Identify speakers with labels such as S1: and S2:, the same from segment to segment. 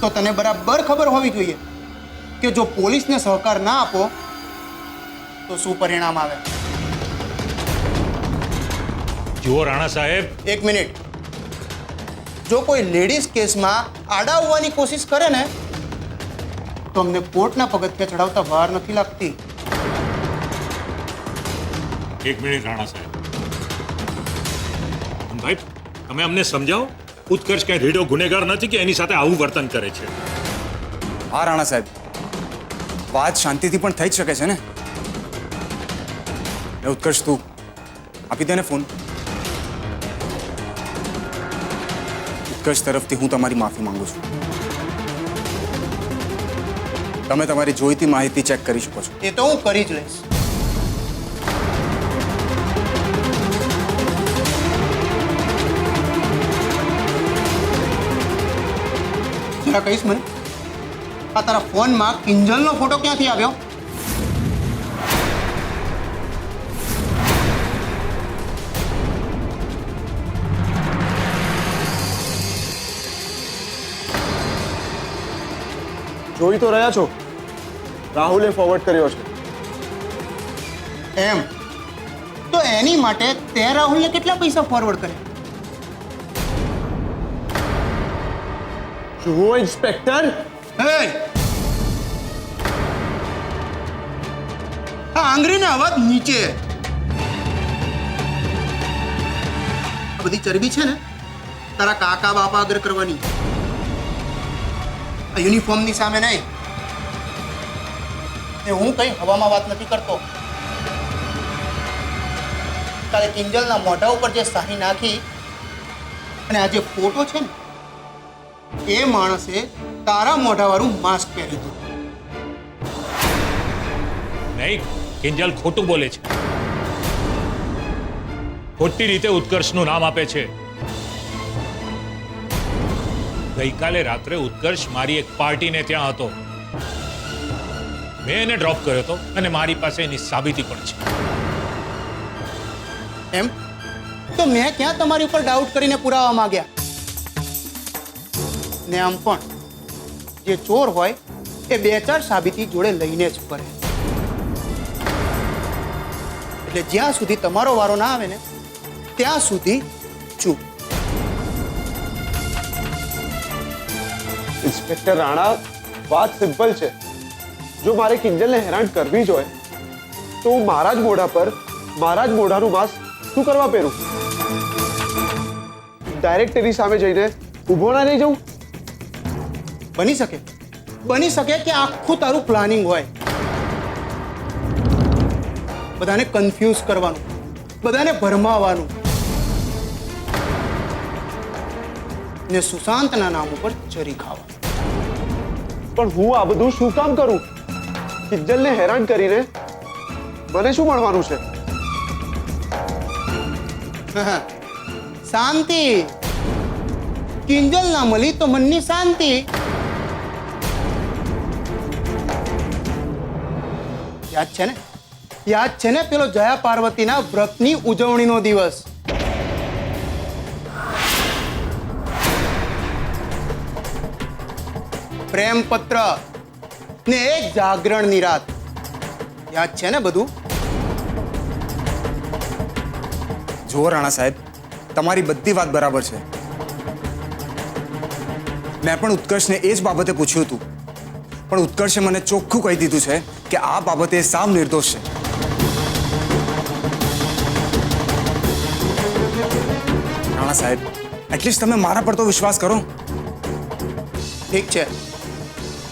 S1: તો તને બરાબર ખબર હોવી જોઈએ કે જો પોલીસને સહકાર ના આપો તો શું પરિણામ આવે.
S2: જુઓ રાણા સાહેબ,
S1: એક મિનિટ. જો કોઈ લેડીઝ કેસમાં આડા આવવાની કોશિશ કરે ને તો અમને કોર્ટના પગથિયા ચડાવતા વાર નથી લાગતી.
S2: એક મિનિટ રાણા સાહેબ. ભાઈ તમે અમને સમજાવો, ઉત્કર્ષ કઈ રીડો ગુનેગાર નથી કે એની સાથે આવું વર્તન કરે છે.
S3: હા રાણા સાહેબ, વાત શાંતિથી પણ થઈ જ શકે છે ને. ઉત્કર્ષ તું આપી દે ને ફોન. ઉત્કર્ષ તરફથી હું તમારી માફી માંગુ છું. તમે તમારી જોઈતી માહિતી ચેક કરી શકો છો.
S1: એ તો હું કરી જ લઈશ. જરા કહીશ મને, આ તારા ફોનમાં કિંજલનો ફોટો ક્યાંથી આવ્યો?
S4: જોઈ તો રહ્યા છો, રાહુલે ફોરવર્ડ કર્યો છે.
S1: એમ તો એની માટે તે રાહુલને કેટલા પૈસા ફોરવર્ડ કરે?
S4: જુઓ ઇન્સ્પેક્ટર,
S1: હે! આ આંગળીના અવાજ નીચે. આ બધી ચરબી છે ને તારા કાકા બાપા આગળ કરવાની, આ યુનિફોર્મની સામે નહીં. એ હું કઈ હવામાં વાત નથી કરતો. તારે કિંજલના મોઢા ઉપર જે શાહી નાખી અને આ જે ફોટો છે ને એ માણસે તારા મોઢાવાળું માસ્ક પહેર્યું હતું.
S2: નહીં, કિંજલ ખોટું બોલે છે. ખોટી રીતે ઉત્કર્ષનું નામ આપે છે. ગઈકાલે રાત્રે ઉત્કર્ષ મારી એક પાર્ટીને ત્યાં હતો. મેં એને ડ્રોપ કર્યો હતો અને મારી પાસે એની સાબિતી પણ છે.
S1: એમ તો મેં ક્યાં તમારી ઉપર ડાઉટ કરીને પુરાવા માંગ્યા? ને આમ પણ જે ચોર હોય એ બે ચાર સાબિતી જોડે લઈને જ ફરે. એટલે જ્યાં સુધી તમારો વારો ના આવે ને ત્યાં સુધી ચૂપ.
S4: ઇન્સ્પેક્ટર રાણા, વાત સિમ્પલ છે. જો મારે કિંજલને હેરાન કરવી જ હોય તો હું મારા જ મોઢા પર મારા જ મોઢાનું માસ્ક શું કરવા પહેરું? ડાયરેક્ટ તેની સામે જઈને ઊભો ના રહી જવું?
S1: બની શકે કે આખું તારું પ્લાનિંગ હોય. બધાને કન્ફ્યુઝ કરવાનું, બધાને ભરમાવાનું ને સુશાંતના નામ ઉપર ચરી ખાવા.
S4: પણ હું આ બધું શું કામ કરું? કિંજલને હેરાન કરીને મને શું મળવાનું છે?
S1: શાંતિ. કિંજલ ના મળી તો મનની શાંતિ. યાદ છે ને પેલો જયા પાર્વતીના વ્રતની ઉજવણીનો દિવસ? પ્રેમ પત્ર ને એક જાગરણની રાત. યાદ છે ને બધું?
S3: જુઓ રાણા સાહેબ, તમારી બધી વાત બરાબર છે. મેં પણ ઉત્કર્ષને એ જ બાબતે પૂછ્યું હતું, પણ ઉત્કર્ષે મને ચોખ્ખું કહી દીધું છે કે આ બાબતે સાવ નિર્દોષ છે. રાણા સાહેબ, એટલીસ્ટ તમે મારા પર તો વિશ્વાસ કરો.
S1: ઠીક છે,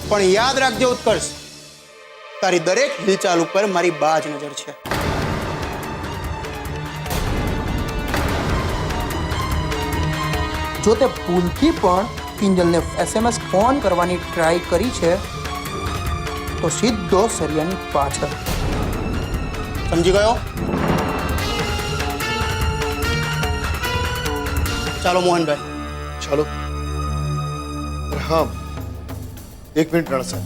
S1: પણ યાદ રાખજો ઉત્કર્ષ, તારી દરેક હિલચાલ ઉપર મારી બાજ નજર છે. જો તે ભૂલથી પણ કિંજલને SMS ફોન કરવાની ટ્રાય કરી છે તો સીધો સરિયાની પાછળ. સમજી ગયો? ચાલો મોહનભાઈ.
S5: ચાલો. હા, એક મિનિટ રાણા સાહેબ.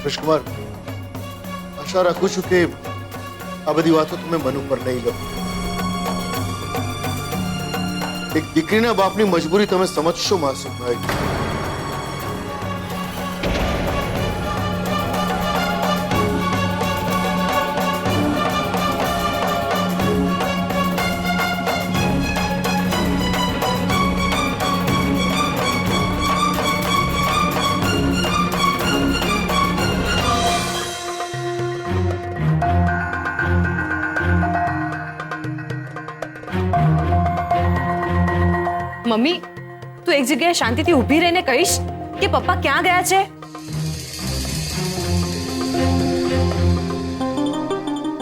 S5: કૃષ્ણકુમાર, આ આશા રાખું છું કે આ બધી વાતો તમે મન ઉપર નહીં લો. એક દીકરીના બાપની મજબૂરી તમે સમજશો માસુમભાઈ.
S6: મમ્મી તું એક જગ્યાએ શાંતિથી ઊભી રહીને કહીશ કે પપ્પા ક્યાં ગયા છે?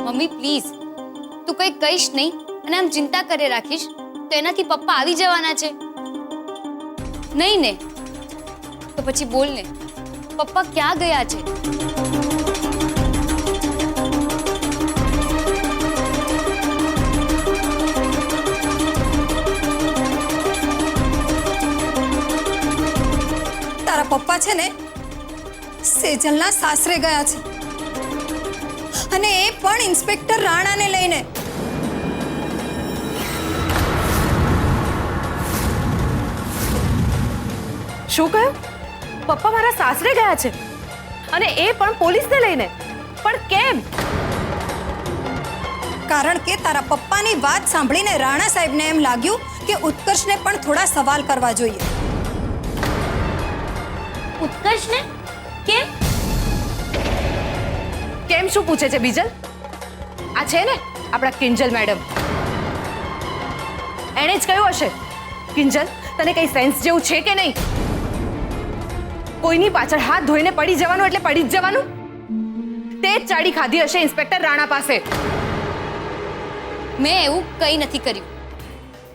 S7: મમ્મી પ્લીઝ તું કંઈ કહીશ નહીં અને આમ ચિંતા કરે રાખીશ તો એનાથી પપ્પા આવી જવાના છે. નહીં ને તો પછી બોલ ને, પપ્પા ક્યાં ગયા છે?
S8: તારા પપ્પા છે ને સેજલના સાસરે ગયા છે અને એ પણ ઇન્સ્પેક્ટર રાણાને લઈને.
S6: શું કહ્યું? પપ્પા મારા સાસરે ગયા છે અને એ પણ પોલીસને લઈને? પણ કેમ?
S8: કારણ કે તારા પપ્પાની વાત સાંભળીને રાણા સાહેબને એમ લાગ્યું કે ઉત્કર્ષને પણ થોડા સવાલ કરવા જોઈએ.
S7: ઉત્કર્ષને કેમ?
S6: કેમ શું પૂછે છે બીજલ? આ છે ને આપણા કિંજલ મેડમ, એણે જ કહ્યું હશે. કિંજલ, તને કઈ સેન્સ જેવું છે કે નહીં? કોઈની પાછળ હાથ ધોઈને પડી જવાનું એટલે પડી જ જવાનું? તે જ ચાડી ખાધી હશે ઇન્સ્પેક્ટર રાણા પાસે.
S7: મેં એવું કંઈ નથી કર્યું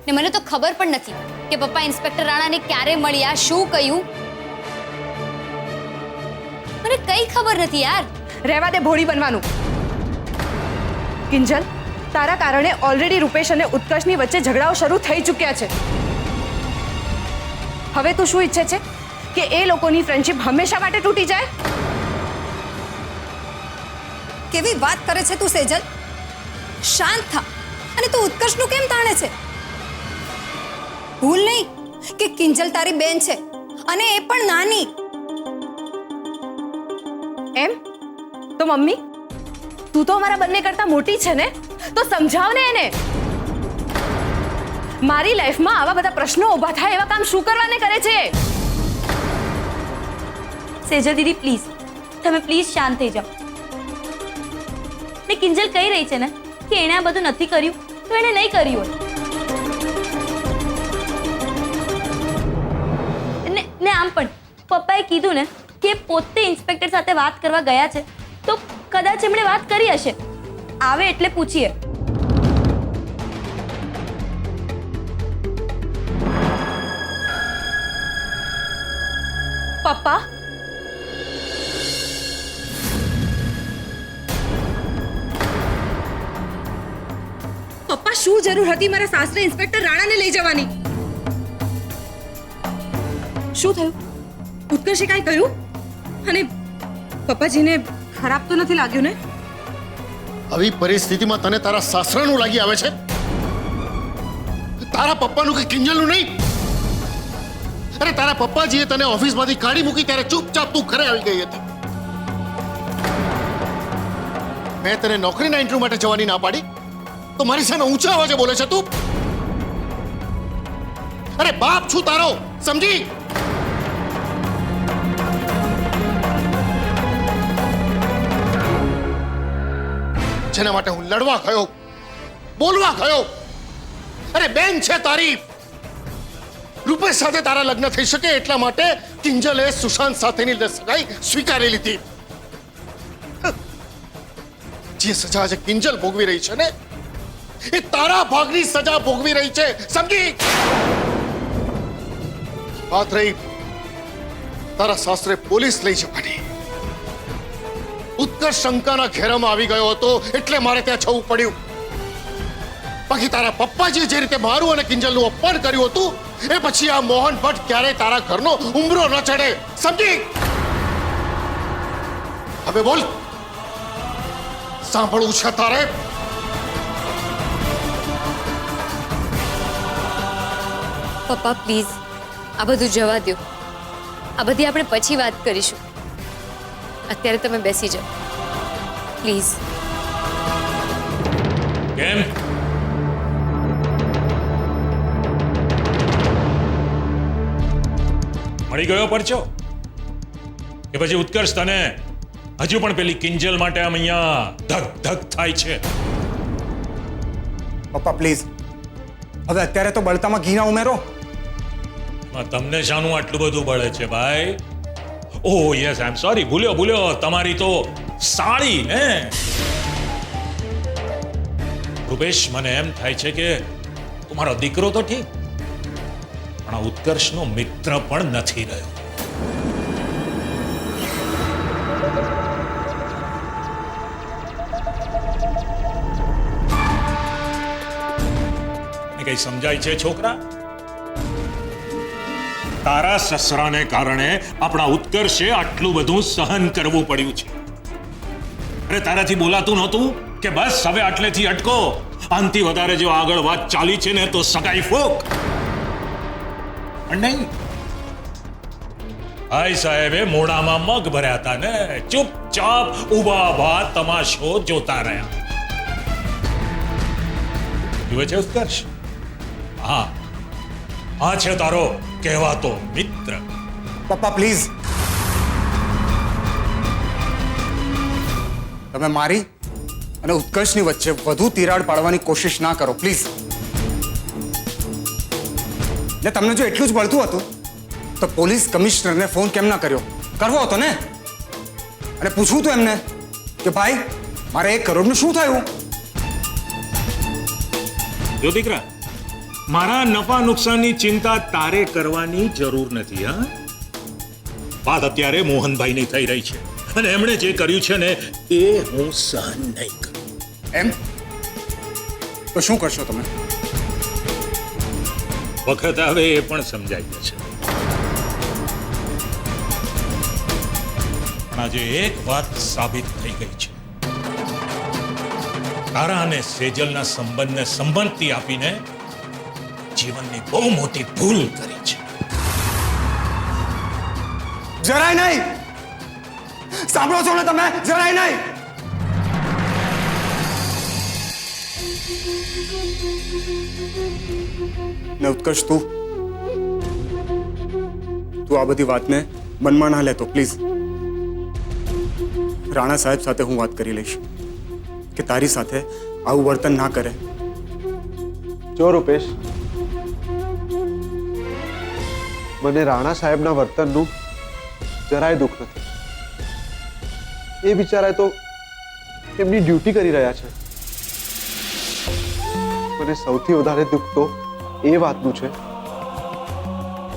S7: ને મને તો ખબર પણ નથી કે પપ્પા ઇન્સ્પેક્ટર રાણાને ક્યારે મળ્યા, શું કહ્યું. મને કંઈ ખબર નથી યાર.
S6: રહેવા દે ભોળી બનવાનું. કિંજલ, તારા કારણે ઓલરેડી રૂપેશ અને ઉત્કર્ષની વચ્ચે ઝઘડાઓ શરૂ થઈ ચૂક્યા છે. હવે તું શું ઈચ્છે છે કે એ લોકોની ફ્રેન્ડશિપ હંમેશા માટે તૂટી જાય?
S8: કેવી વાત કરે છે તું સેજલ? શાંત થા અને તું ઉત્કર્ષનું કેમ તાણે છે? ભૂલ નહીં કે કિંજલ તારી બેન છે અને એ પણ નાની.
S6: એમ તો મમ્મી, તું તો અમારા બંને કરતા મોટી છે ને, તો સમજાવ ને એને. મારી લાઈફમાં આવા બધા પ્રશ્નો ઊભા થાય એવા કામ શું કરવાને કરે છે?
S9: સેજલ દીદી પ્લીઝ, તમે પ્લીઝ શાંત થઈ જાઓ. ને કિંજલ કહી રહી છે ને કે એણે આ બધું નથી કર્યું તો એણે નહીં કર્યું હોય. ને આમ પણ પપ્પાએ કીધું ને કે પોતે ઇન્સ્પેક્ટર સાથે વાત કરવા ગયા છે, તો કદાચ એમણે વાત કરી હશે. આવે એટલે પૂછીએ.
S6: પપ્પા, પપ્પા શું જરૂર હતી મારા સાસરે ઇન્સ્પેક્ટર રાણાને લઈ જવાની? શું થયું? ઉત્કર્ષે કાંઈ કહ્યું? અને પપ્પાજીને ખરાબ તો નથી લાગ્યું ને?
S5: આવી પરિસ્થિતિમાં તને તારા સાસરાનું લાગી આવે છે? તારા પપ્પાનું કે કિંજલનું નહીં? અરે તારા પપ્પાજીએ તને ઓફિસમાંથી કાઢી મૂકી ત્યારે ચૂપચાપ તું ઘરે આવી ગઈ હતી. મેં તને નોકરીના ઇન્ટરવ્યુ માટે જવાની ના પાડી તો મારી સામે ઊંચા અવાજે બોલે છે તું? અરે બાપ છું તારો, સમજી? જેના માટે હું લડવા ગયો, બોલવા ગયો, અરે બેન છે તારી. રૂપેશ સાથે તારા લગ્ન થઈ શકે એટલા માટે કિંજલે સુશાંત સાથેની સગાઈ સ્વીકારી લીધી. જે સજા આજે કિંજલ ભોગવી રહી છે ને, એ તારા ભાગની સજા ભોગવી રહી છે, સમજી? વાત રહી તારા સાસરે પોલીસ લઈ જવાની. ઉત્કર્ષ શંકાના ઘેરામાં આવી ગયો હતો એટલે મારે ત્યાં જવું પડ્યું. બાકી તારા પપ્પાજીએ જે રીતે મારું અને કિંજલનું અપમાન કર્યું હતું એ પછી આ મોહન ભટ્ટ ક્યારેય તારા ઘરનો ઉંબરો ન ચડે, સમજી? હવે બોલ, સાંભળવું છે તારે?
S7: પપ્પા પ્લીઝ આ બધું જવા દો. આ બધી આપણે પછી વાત કરીશું. અત્યારે તમે બેસી જાઓ પ્લીઝ.
S2: કેમ? મળી ગયો પરચો? કે પછી ઉત્કર્ષ તને હજુ પણ પેલી કિંજલ માટે આમ અહીંયા ધક ધક થાય છે?
S3: પપ્પા પ્લીઝ, હવે અત્યારે તો બળતામાં ઘી ના ઉમેરો.
S2: તમને શાનું આટલું બધું બળે છે ભાઈ? ઓહ યસ, આઈ એમ સોરી, ભૂલ્યો. તમારી તો સાળી ને. રૂપેશ, મને એમ થાય છે કે તમારો દીકરો તો ઠીક, પણ આ ઉત્કર્ષનો મિત્ર પણ નથી રહ્યો. કઈ સમજાય છે છોકરા? તારા સસરાને કારણે આપણા ઉત્કર્ષે આટલું બધું સહન કરવું પડ્યું છે. અરે તારાથી બોલાતું નહોતું કે બસ હવે આટલેથી અટકો, આનથી વધારે જો આગળ વાત ચાલી છે ને તો સગાઈ ફોક. પણ નહીં, ભાઈ સાહેબે મોઢામાં મગ ભર્યા હતા ને ચૂપચાપ ઊભા તમાશો જોતા રહ્યા. જુએ છે ઉત્કર્ષ? હા, આ છે તારો કહેવાતો મિત્ર.
S3: પપ્પા પ્લીઝ, તમે મારી અને ઉત્કર્ષની વચ્ચે વધુ તિરાડ પાડવાની કોશિશ ના કરો પ્લીઝ. ને તમને જો એટલું જ બળતું હતું તો પોલીસ કમિશનરને ફોન કેમ ના કર્યો? કરવો હતો ને, અને પૂછવું હતું એમને કે ભાઈ મારે 1 કરોડનું શું થયું?
S2: જો દીકરા, મારા નફા નુકસાનની ચિંતા તારે કરવાની જરૂર નથી. હા, વાત અત્યારે મોહનભાઈની થઈ રહી છે અને એમણે જે કર્યું છે ને એ હું સહન નહીં કરું.
S3: એમ તો શું કરશો તમે?
S2: વખત આવે એ પણ સમજાઈ જશે. પણ આજે એક વાત સાબિત થઈ ગઈ છે. તારા અને સેજલના સંબંધને સંમતિ આપીને જીવનની બહુ મોટી ભૂલ કરી છે.
S3: જરાય નહીં. સાંભળો છો ને તમે? જરાય નહીં. ને ઉત્કર્ષ, તું આ બધી વાતને મનમાં ના લેતો પ્લીઝ. રાણા સાહેબ સાથે હું વાત કરી લઈશ કે તારી સાથે આવું વર્તન ના કરે.
S4: જો રૂપેશ, મને રાણા સાહેબના વર્તનનું જરાય દુઃખ નથી. એ બિચારા તો એમની ડ્યુટી કરી રહ્યા છે. મને સૌથી વધારે દુઃખ તો એ વાતનું છે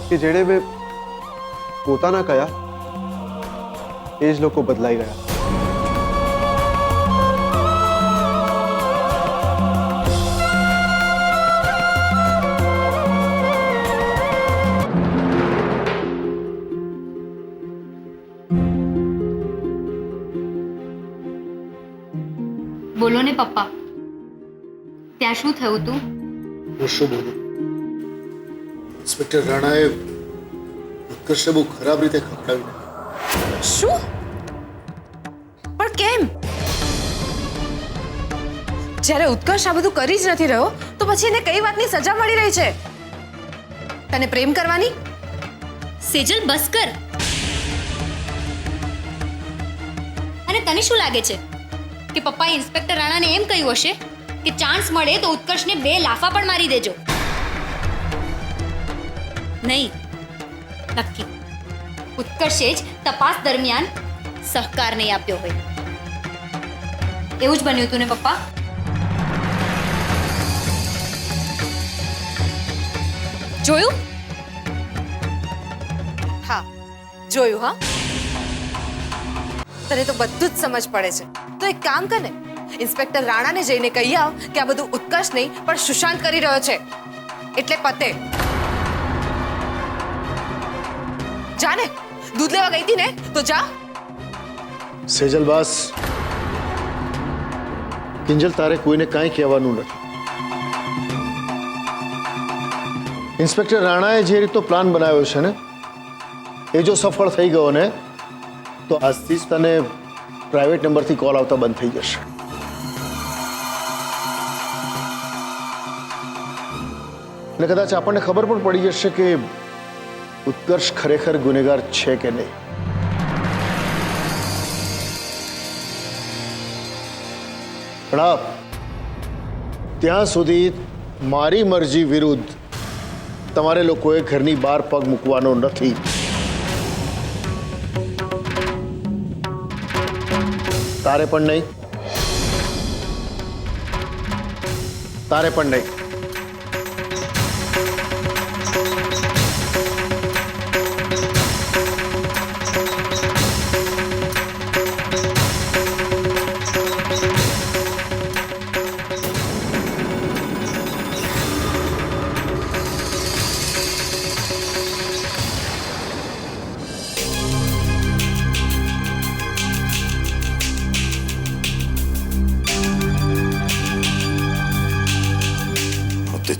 S4: કે જેણે મેં પોતાના કયા એ જ લોકો બદલાઈ ગયા.
S7: બોલો ને પપ્પા, ત્યાં શું થયું તું?
S5: હું શું બોલું? ઇન્સ્પેક્ટર રાણાએ ઉત્કર્ષને બહુ ખરાબ રીતે ખખડાવી.
S6: શું? પણ કેમ? જ્યારે ઉત્કર્ષ આ બધું કરી જ નથી રહ્યો તો પછી એને કઈ વાતની સજા મળી રહી છે? તને પ્રેમ કરવાની?
S7: સેજલ બસ કર. અને તને શું લાગે છે કે પપ્પાએ ઇન્સ્પેક્ટર રાણાને એમ કહ્યું હશે કે ચાન્સ મળે તો ઉત્કર્ષને 2 લાફા પણ મારી દેજો? નહીં, નક્કી ઉત્કર્ષે જ તપાસ દરમિયાન સહકાર નહીં આપ્યો હોય. એવું જ બન્યું હતું ને પપ્પા? જોયું?
S6: હા, જોયું. હા, તને તો બધું જ સમજ પડે છે. તો એક કામ કર ને, ઇન્સ્પેક્ટર રાણાને જઈને કહી આવ કે આ બધું ઉત્કર્ષ નહીં પણ સુશાંત કરી રહ્યો છે, એટલે પતે. જા ને, દૂધ લેવા ગઈ હતી ને તો જા.
S5: સેજલ બસ, કિંજલ, તારે કોઈને કાંઈ કહેવાનું નથી. ઇન્સ્પેક્ટર રાણાએ જે રીતનો પ્લાન બનાવ્યો છે ને, એ જો સફળ થઈ ગયો ને, તો આજથી જ તને પ્રાઇવેટ નંબરથી કોલ આવતા બંધ થઈ જશે. અને કદાચ આપણને ખબર પણ પડી જશે કે ઉત્કર્ષ ખરેખર ગુનેગાર છે કે નહીં. પણ ત્યાં સુધી મારી મરજી વિરુદ્ધ તમારે લોકોએ ઘરની બહાર પગ મૂકવાનો નથી. તારે પણ નહીં, તારે પણ નહીં.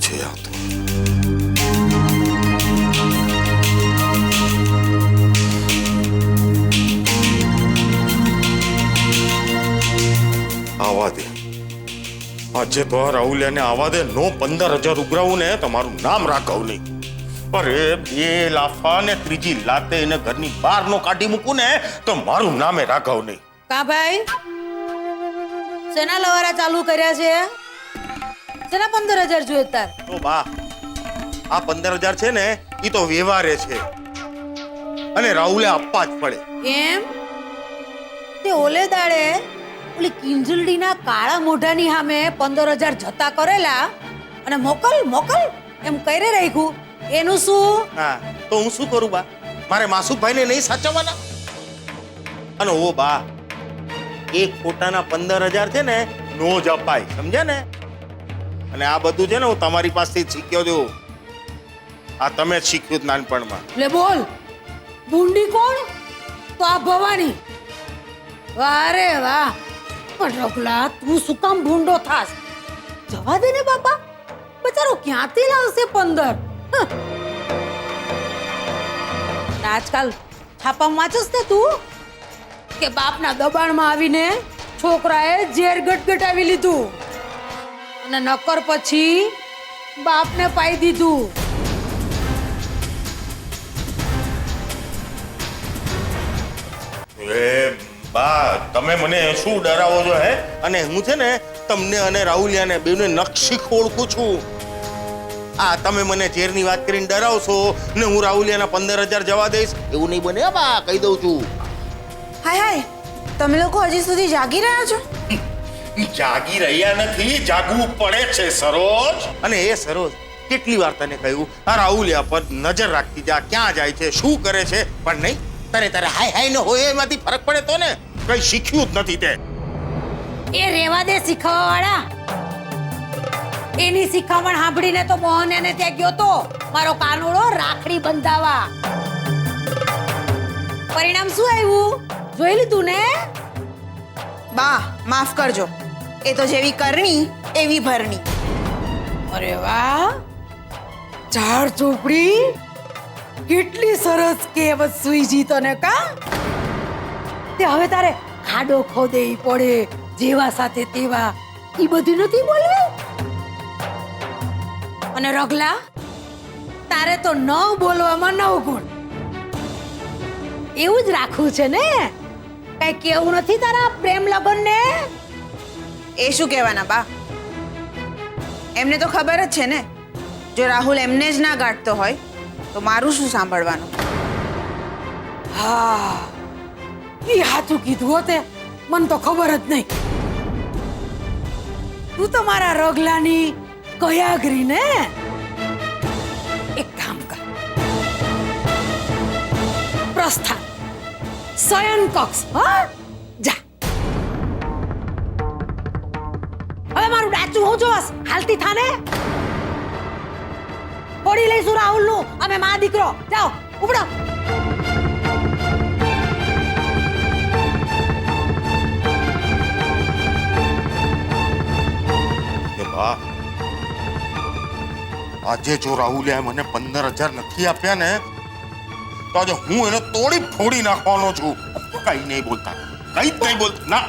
S2: છે આ તો. આવા દે, આજે તો આ રાહુલિયાને આવા દે. નો 15,000 ઉઘરાવું ને તમારું નામ રાઘવ નહીં. અરે 2 લાફા ને ત્રીજી લાતે એને ઘરની બહાર નો કાઢી મૂકું ને તો મારું નામે રાઘવ નહીં.
S10: કા ભાઈ, શેના લવારા ચાલુ કર્યા છે? શેના 15,000 જોઈએ તાર?
S2: તો બા, આ 15,000 છે ને એ તો વ્યવહારે છે અને રાહુલે આપવા જ પડે.
S10: એમ? તે ઓલે દાડે ઓલી કિંજલડીના કાળા મોઢાની સામે 15,000 જતા કરેલા અને મોકલ મોકલ એમ કરે રાખ્યું, એનું શું?
S2: હા, તો હું શું કરું બા? મારે માસુભાઈને નહીં સાચવવાના? અને ઓ બા, એક ખોટાના 15,000 છે ને નો જ અપાય, સમજ્યા ને? અને આ બધું છે ને હું તમારી પાસેથી જ શીખ્યો છું. આ તમે જ શીખ્યું નાનપણમાં.
S10: લે બોલ, બુંડી કોણ? તો આ ભવાની. વાહ રે વાહ. પણ રગલા, તું શું કામ ભૂંડો થાસ? જવા દે ને બાપા, બચારો ક્યાંથી લાવશે 15? આજકાલ છાપામાં વાંચસ ને તું કે બાપના દબાણમાં આવીને છોકરાએ ઝેર ગટગટાવી લીધું અને નકર પછી બાપને પાઈ દીધું.
S2: બા, તમે મને શું ડરાવો છો હે? અને હું છે ને તમને અને રાહુલિયાને બેને નકશી ઓળખું છું. આ તમે મને ઝેરની વાત કરીને ડરાવશો ને હું રાહુલિયાના 15,000 જવા દઈશ એવું નહીં બને બા, કહી દઉં છું.
S6: હાય હાય, તમે લોકો હજી સુધી જાગી રહ્યા છો?
S2: જાગી રહ્યા નથી, જાગવું પડે છે સરોજ. અને એ સરોજ, કેટલી વાર તને કહ્યું આ રાહુલિયા પર નજર રાખતી જા, ક્યાં જાય છે, શું કરે છે, પણ નહીં. તારે હાય હાય ન હોય એમાંથી ફરક પડે તો ને. કઈ શીખ્યું જ નથી તે.
S10: એ રેવા દે શીખવા વાળા. એની શીખામણ સાંભળીને તો મોહન એને ત્યાં ગયો તો મારો કાનુડો રાખડી બંધાવા. પરિણામ શું આવ્યું જોઈ લીધું ને?
S6: બા, માફ કરજો, એ તો જેવી કરણી એવી ભરણી.
S10: અરે વાહ, ઝાડ ચોપડી, કેટલી સરસ કહેવત સુઈજી તને કા. તે હવે તારે ખાડો ખોદેઈ પડે, જેવા સાથે તેવા, ઈ બધું નથી બોલવું. અને રગલા, તારે તો ન બોલવામાં 9 ગુણ. એવું જ રાખવું છે ને? કઈ કેવું નથી તારા પ્રેમ લગન ને?
S6: એ શું કહેવાના બા? એમને તો ખબર જ છે ને, જો રાહુલ એમને જ ના ગાંઠતો હોય તો મારું શું સાંભળવાનું?
S10: હા, ઈ સાચું કીધું હોતે, મને તો ખબર જ નહીં. તું તો મારા રગલાની કયાગરી ને. એક કામ કર, પ્રસ્થાન શયન કક્ષ, હા જા. હવે મારું ડાચું હું જોસ, હાલતી થાને. પડી લઈશું રાહુલ નું, અમે માં દીકરો. જાઓ ઉપડો.
S5: વાહ, આજે જો રાહુલે મને 15,000 નથી આપ્યા ને તો આજે હું એને તોડી ફોડી નાખવાનો છું. કઈ નહીં બોલતા, કઈ જ નહીં બોલતા. ના